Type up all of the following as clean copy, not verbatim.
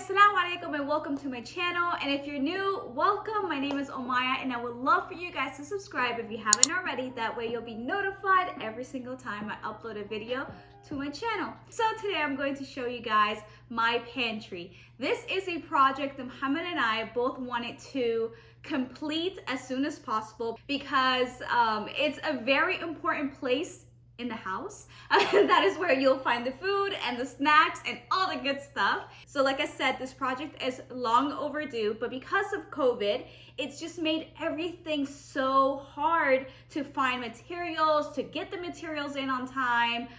Assalamu alaikum and welcome to my channel. And if you're new, welcome. My name is Omaya and I would love for you guys to subscribe if you haven't already. That way you'll be notified every single time I upload a video to my channel. So today I'm going to show you guys my pantry. This is a project that Muhammad and I both wanted to complete as soon as possible because it's a very important place in the house. That is where you'll find the food and the snacks and all the good stuff. So like I said, this project is long overdue, but because of COVID, it's just made everything so hard to find materials, to get the materials in on time,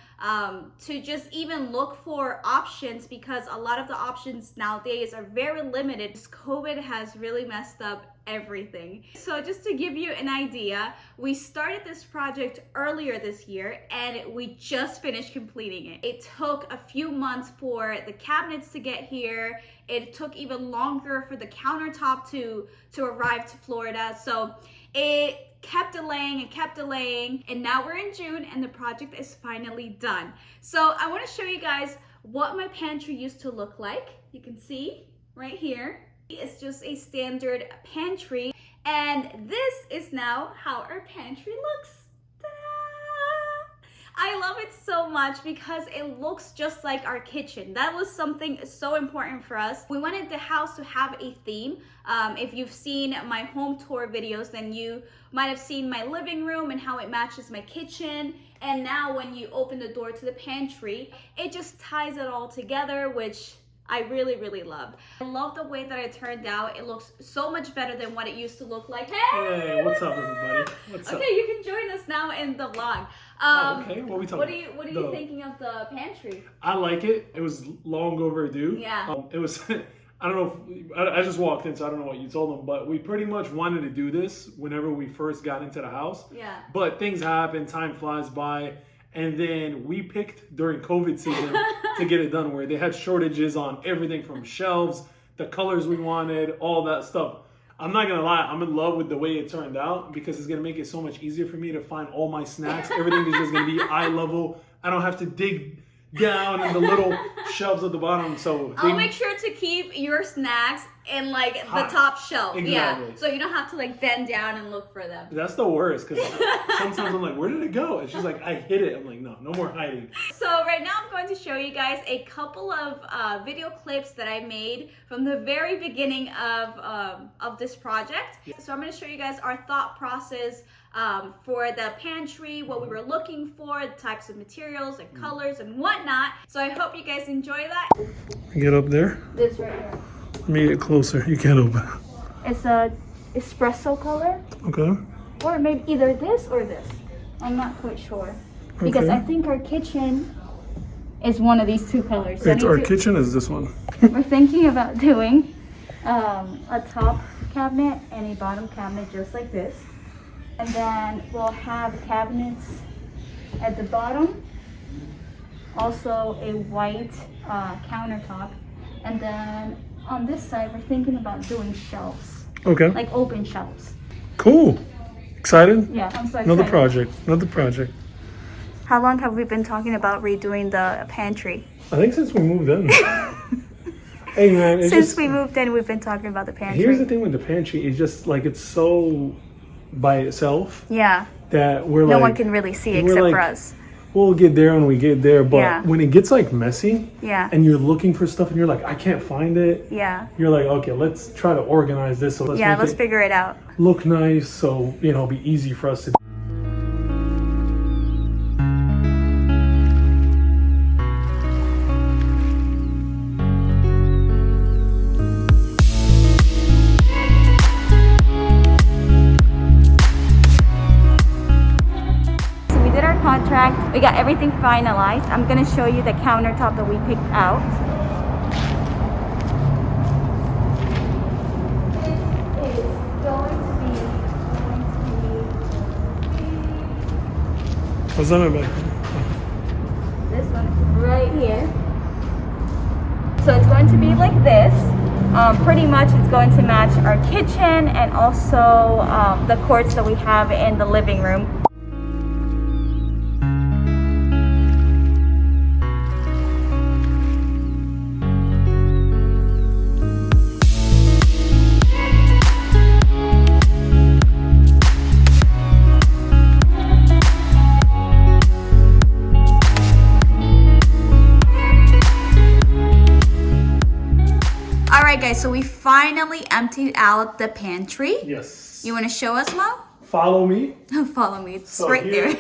to just even look for options because a lot of the options nowadays are very limited. COVID has really messed up everything. So just to give you an idea, we started this project earlier this year and we just finished completing it. It took a few months for the cabinets to get here. It took even longer for the countertop to arrive to Florida. So it kept delaying, and now we're in June and the project is finally done. So I want to show you guys what my pantry used to look like. You can see right here. It's just a standard pantry, and this is now how our pantry looks. I love it so much because it looks just like our kitchen. That was something so important for us. We wanted the house to have a theme. If you've seen my home tour videos, then you might have seen my living room and how it matches my kitchen. And now when you open the door to the pantry, it just ties it all together, which I really love. I love the way that it turned out. It looks so much better than what it used to look like. Hey, what's up, everybody? What's up? Okay, you can join us now in the vlog. Okay, what are we talking What are you thinking of the pantry? I like it. It was long overdue. Yeah. It was, I don't know, I just walked in, so I don't know what you told them, but we pretty much wanted to do this whenever we first got into the house. Yeah. But things happen, time flies by. And then we picked during COVID season to get it done, where they had shortages on everything from shelves, the colors we wanted, all that stuff. I'm not gonna lie, I'm in love with the way it turned out because it's gonna make it so much easier for me to find all my snacks. Everything is just gonna be eye level. I don't have to dig down in the little shelves at the bottom. So I'll make sure to keep your snacks in like the top shelf. Exactly. Yeah. So you don't have to like bend down and look for them. That's the worst because sometimes I'm like, where did it go? And she's like, I hid it. I'm like, no more hiding. So right now I'm going to show you guys a couple of video clips that I made from the very beginning of this project. So I'm going to show you guys our thought process for the pantry, what we were looking for, the types of materials and colors and whatnot. So I hope you guys enjoy that. Get up there. This right here. Let me get closer. You can't open it. It's a espresso color. Okay. Or maybe either this or this. I'm not quite sure. Because Okay. I think our kitchen is one of these two colors. So It's our kitchen is this one. We're thinking about doing a top cabinet and a bottom cabinet just like this. And then we'll have cabinets at the bottom. Also a white countertop. And then on this side, we're thinking about doing shelves. Okay. Like open shelves. Cool. Excited? Yeah, I'm so excited. Another project. How long have we been talking about redoing the pantry? I think since we moved in. Hey man, Since we moved in, we've been talking about the pantry. Here's the thing with the pantry, it's just like it's so by itself. Yeah. That we're No like, one can really see except for us. We'll get there when we get there, but Yeah. when it gets like messy, Yeah. and you're looking for stuff and you're like, I can't find it. Yeah. You're like, okay, let's try to organize this. So Let's figure it out. Look nice, so it'll be easy for us to. Contract. We got everything finalized. I'm gonna show you the countertop that we picked out. It is going to be What's that about? this one right here. So it's going to be like this. Pretty much it's going to match our kitchen and also the cords that we have in the living room. right, guys, so we finally emptied out the pantry. Yes. You want to show us, Mo? Follow me. Follow me. It's So right there.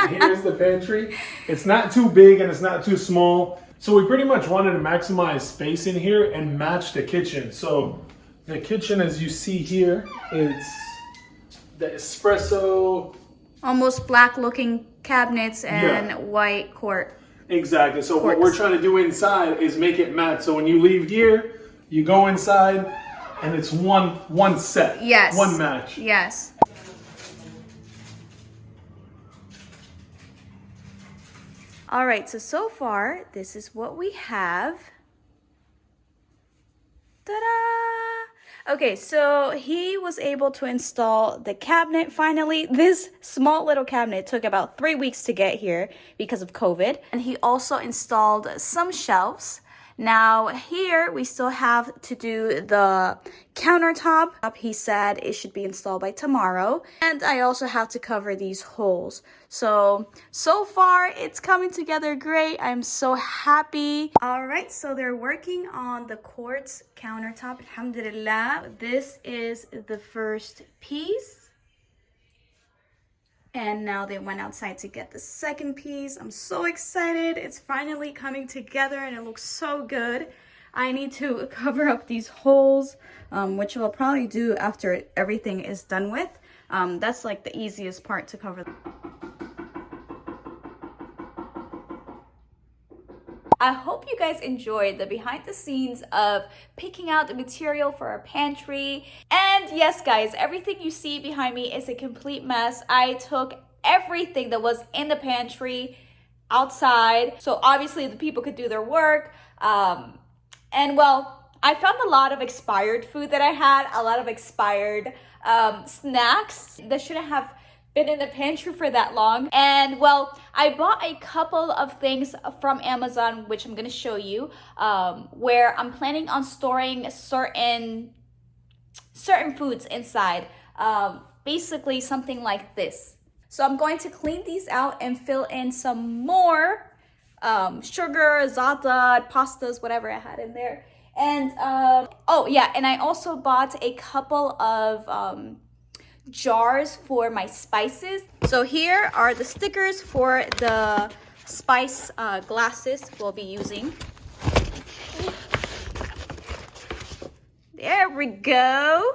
Here's the pantry. It's not too big and it's not too small. So we pretty much wanted to maximize space in here and match the kitchen. So the kitchen, as you see here, it's the espresso. Almost black looking cabinets and white quart. Exactly. So what we're trying to do inside is make it match. So when you leave here, you go inside and it's one set. Yes. One match. Yes. All right, so far, this is what we have. Ta-da! Okay, so he was able to install the cabinet finally. This small little cabinet took about 3 weeks to get here because of COVID. And he also installed some shelves. Now here we still have to do the countertop. He said it should be installed by tomorrow. And I also have to cover these holes. So far it's coming together great. I'm so happy. All right, so they're working on the quartz countertop. Alhamdulillah. This is the first piece. And now they went outside to get the second piece. I'm so excited. It's finally coming together and it looks so good. I need to cover up these holes, which I'll probably do after everything is done with. That's like the easiest part to cover. I hope you guys enjoyed the behind the scenes of picking out the material for our pantry. And yes, guys, everything you see behind me is a complete mess. I took everything that was in the pantry outside, so obviously the people could do their work. And well, I found a lot of expired food that I had, a lot of expired snacks that shouldn't have been in the pantry for that long. And well, I bought a couple of things from Amazon, which I'm gonna show you, where I'm planning on storing certain foods inside, basically something like this. So I'm going to clean these out and fill in some more sugar, za'atar, pastas, whatever I had in there. And oh yeah, and I also bought a couple of jars for my spices. So here are the stickers for the spice glasses we'll be using. There we go.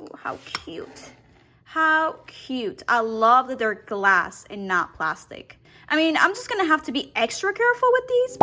Ooh, how cute. How cute. I love that they're glass and not plastic. I mean, I'm just gonna have to be extra careful with these.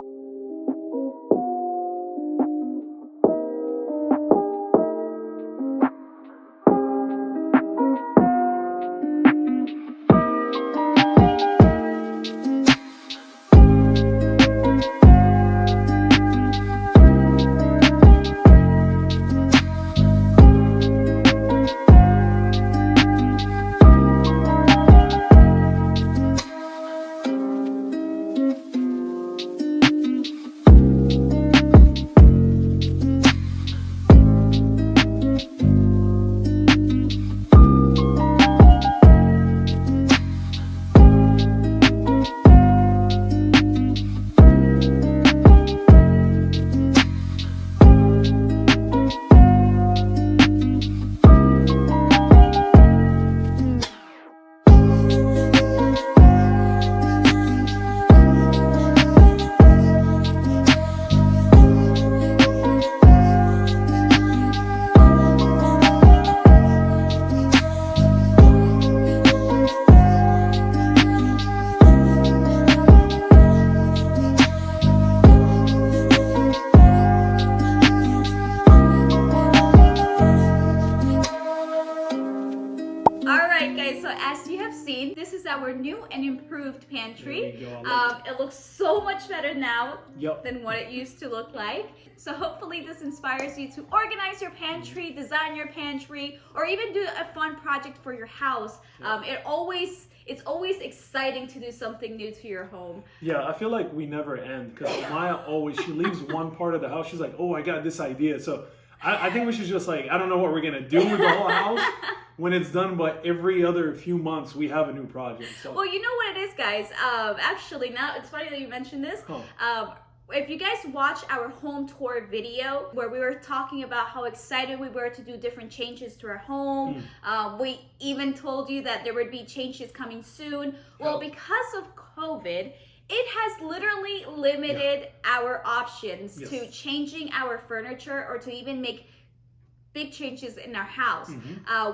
This is our new and improved pantry. It looks so much better now than what it used to look like. So hopefully this inspires you to organize your pantry, design your pantry, or even do a fun project for your house. It's always exciting to do something new to your home. Yeah, I feel like we never end because Maya she leaves one part of the house. She's like, oh, I got this idea. So I think we should just I don't know what we're going to do with the whole house when it's done, but every other few months we have a new project. So. Well, you know what it is, guys. Actually, now it's funny that you mentioned this. if you guys watched our home tour video where we were talking about how excited we were to do different changes to our home, we even told you that there would be changes coming soon. Well, because of COVID, it has literally limited our options to changing our furniture or to even make big changes in our house.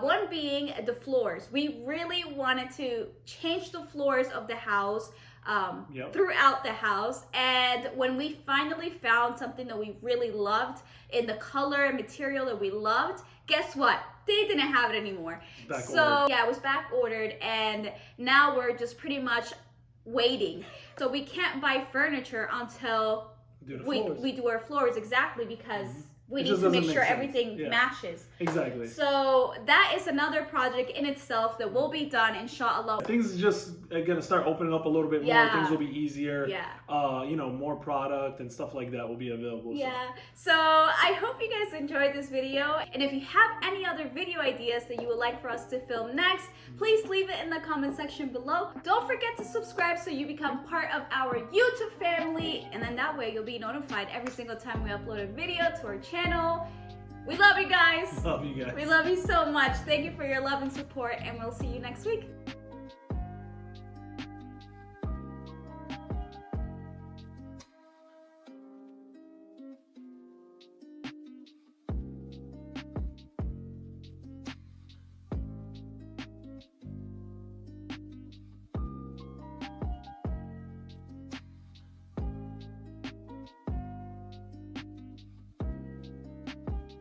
One being the floors. We really wanted to change the floors of the house throughout the house, and when we finally found something that we really loved in the color and material that we loved, guess what? They didn't have it anymore. Yeah, it was back ordered, and now we're just pretty much waiting. So we can't buy furniture until we do our floors, exactly, because we need to make sure everything matches. Exactly. So that is another project in itself that will be done, inshallah. Things are just gonna start opening up a little bit more. Things will be easier. You know, more product and stuff like that will be available. So I hope you guys enjoyed this video. And if you have any other video ideas that you would like for us to film next, please leave it in the comment section below. Don't forget to subscribe so you become part of our YouTube family. And then that way you'll be notified every single time we upload a video to our channel. We love you guys. Love you guys. We love you so much. Thank you for your love and support, and we'll see you next week.